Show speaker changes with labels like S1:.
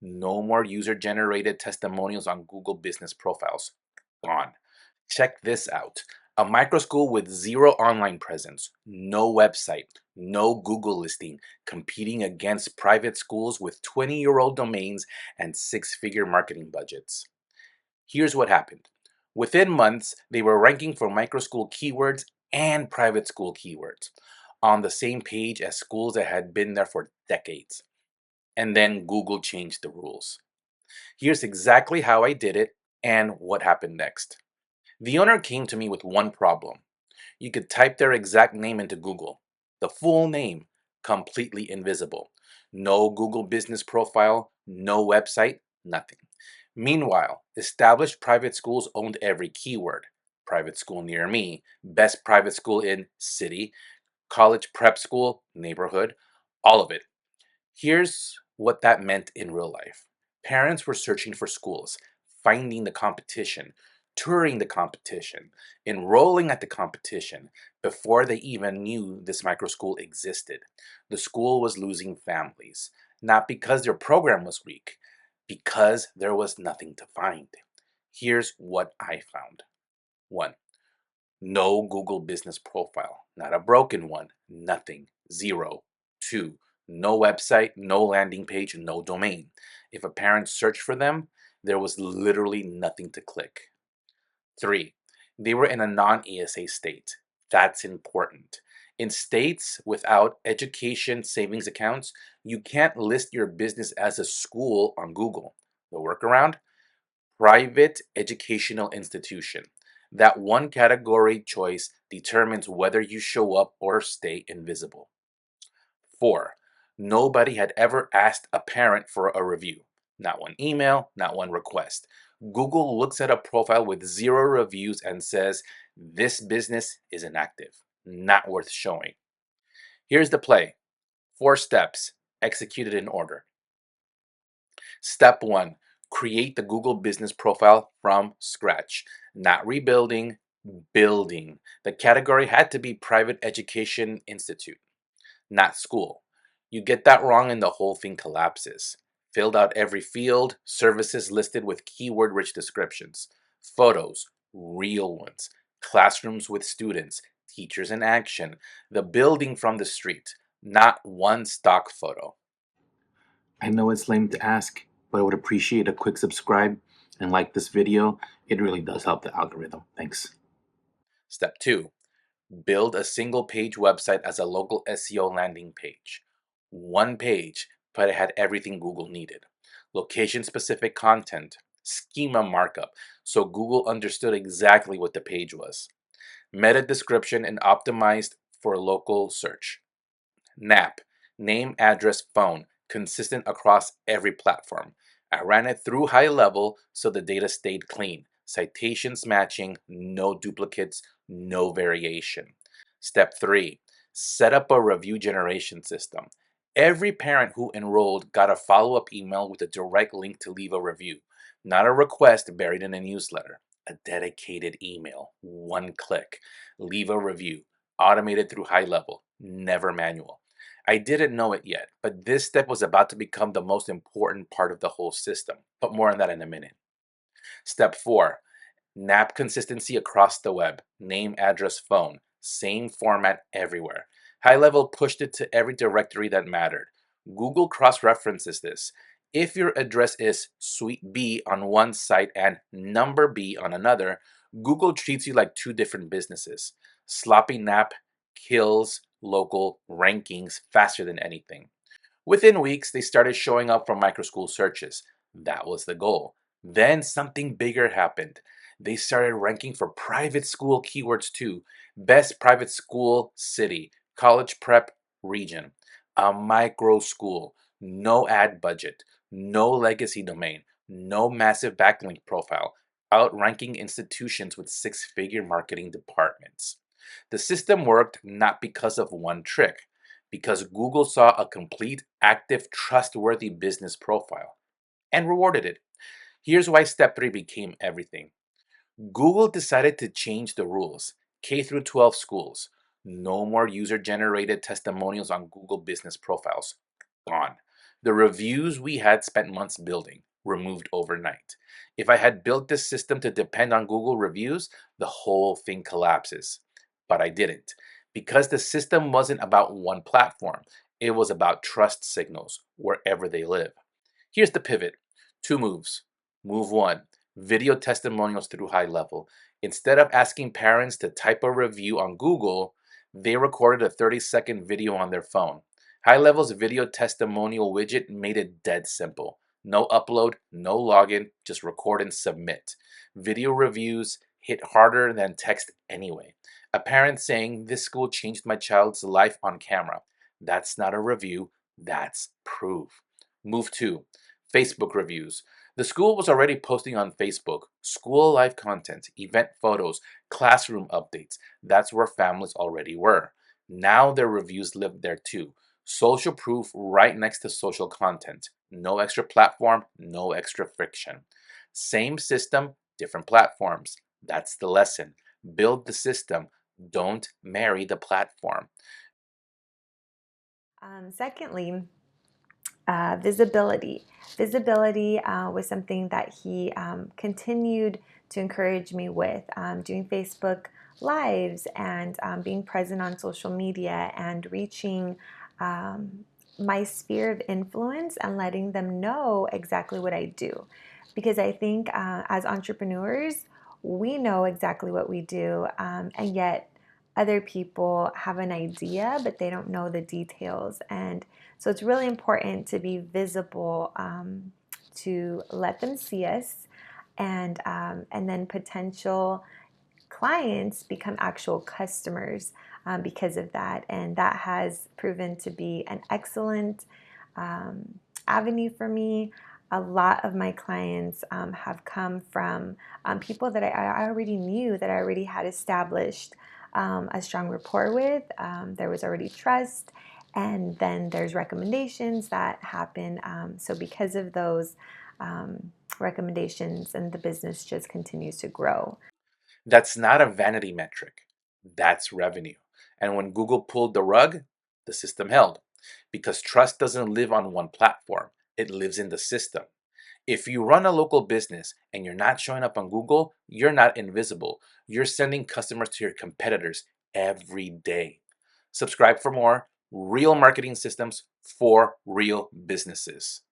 S1: No more user-generated testimonials on Google business profiles. Gone. Check this out. A microschool with zero online presence, no website, no Google listing, competing against private schools with 20-year-old domains and six-figure marketing budgets. Here's what happened. Within months, they were ranking for microschool keywords and private school keywords on the same page as schools that had been there for decades. And then Google changed the rules. Here's exactly how I did it and what happened next. The owner came to me with one problem. You could type their exact name into Google. The full name, completely invisible. No Google business profile, no website, nothing. Meanwhile, established private schools owned every keyword. Private school near me, best private school in city, college prep school, neighborhood, all of it. Here's what that meant in real life. Parents were searching for schools, finding the competition, touring the competition, enrolling at the competition before they even knew this microschool existed. The school was losing families, not because their program was weak, because there was nothing to find. Here's what I found. 1. No Google business profile, not a broken one, nothing, zero. 2. No website, no landing page, no domain. If a parent searched for them, there was literally nothing to click. 3. They were in a non-ESA state. That's important. In states without education savings accounts, you can't list your business as a school on Google. The workaround? Private educational institution. That one category choice determines whether you show up or stay invisible. 4. Nobody had ever asked a parent for a review. Not one email, not one request. Google looks at a profile with 0 reviews and says, this business is inactive, not worth showing. Here's the play. 4 steps, executed in order. Step 1, create the Google business profile from scratch. Not rebuilding, building. The category had to be private education institute, not school. You get that wrong and the whole thing collapses. Filled out every field, services listed with keyword-rich descriptions. Photos, real ones. Classrooms with students, teachers in action. The building from the street, not one stock photo. I know it's lame to ask, but I would appreciate a quick subscribe and like this video. It really does help the algorithm. Thanks. Step 2. Build a single page website as a local SEO landing page. One page, but it had everything Google needed. Location-specific content, schema markup, so Google understood exactly what the page was. Meta description and optimized for local search. NAP, name, address, phone, consistent across every platform. I ran it through high level so the data stayed clean. Citations matching, no duplicates, no variation. Step 3, set up a review generation system. Every parent who enrolled got a follow-up email with a direct link to leave a review, not a request buried in a newsletter. A dedicated email, one click. Leave a review, automated through high level, never manual. I didn't know it yet, but this step was about to become the most important part of the whole system. But more on that in a minute. Step 4, NAP consistency across the web. Name, address, phone. Same format everywhere. High level pushed it to every directory that mattered. Google cross-references this. If your address is suite B on one site and number B on another, Google treats you like 2 different businesses. Sloppy NAP kills local rankings faster than anything. Within weeks, they started showing up from Microschool searches. That was the goal. Then something bigger happened. They started ranking for private school keywords too. Best private school city, college prep region, a micro school, no ad budget, no legacy domain, no massive backlink profile, outranking institutions with 6-figure marketing departments. The system worked not because of one trick, because Google saw a complete, active, trustworthy business profile and rewarded it. Here's why step 3 became everything. Google decided to change the rules. K through 12 schools. No more user-generated testimonials on Google business profiles. Gone. The reviews we had spent months building were moved overnight. If I had built this system to depend on Google reviews, the whole thing collapses. But I didn't, because the system wasn't about one platform. It was about trust signals wherever they live. Here's the pivot. Two moves. Move one, video testimonials through high level. Instead of asking parents to type a review on Google, they recorded a 30-second video on their phone. High Level's video testimonial widget made it dead simple. No upload, no login, just record and submit. Video reviews hit harder than text anyway. A parent saying, "This school changed my child's life on camera." That's not a review, that's proof. Move two, Facebook reviews. The school was already posting on Facebook school life content, event photos, classroom updates. That's where families already were. Now their reviews lived there too. Social proof right next to social content. No extra platform, no extra friction. Same system, different platforms. That's the lesson. Build the system, don't marry the platform.
S2: Secondly, visibility. Visibility was something that he continued to encourage me with, doing Facebook Lives and being present on social media and reaching my sphere of influence and letting them know exactly what I do. Because I think as entrepreneurs, we know exactly what we do, and yet other people have an idea, but they don't know the details. And so it's really important to be visible, to let them see us, and then potential clients become actual customers because of that. And that has proven to be an excellent avenue for me. A lot of my clients have come from people that I already knew, that I already had established a strong rapport with. There was already trust, and then there's recommendations that happen. So because of those recommendations, and the business just continues to grow.
S1: That's not a vanity metric. That's revenue. And when Google pulled the rug, the system held. Because trust doesn't live on one platform, it lives in the system. If you run a local business and you're not showing up on Google, you're not invisible. You're sending customers to your competitors every day. Subscribe for more real marketing systems for real businesses.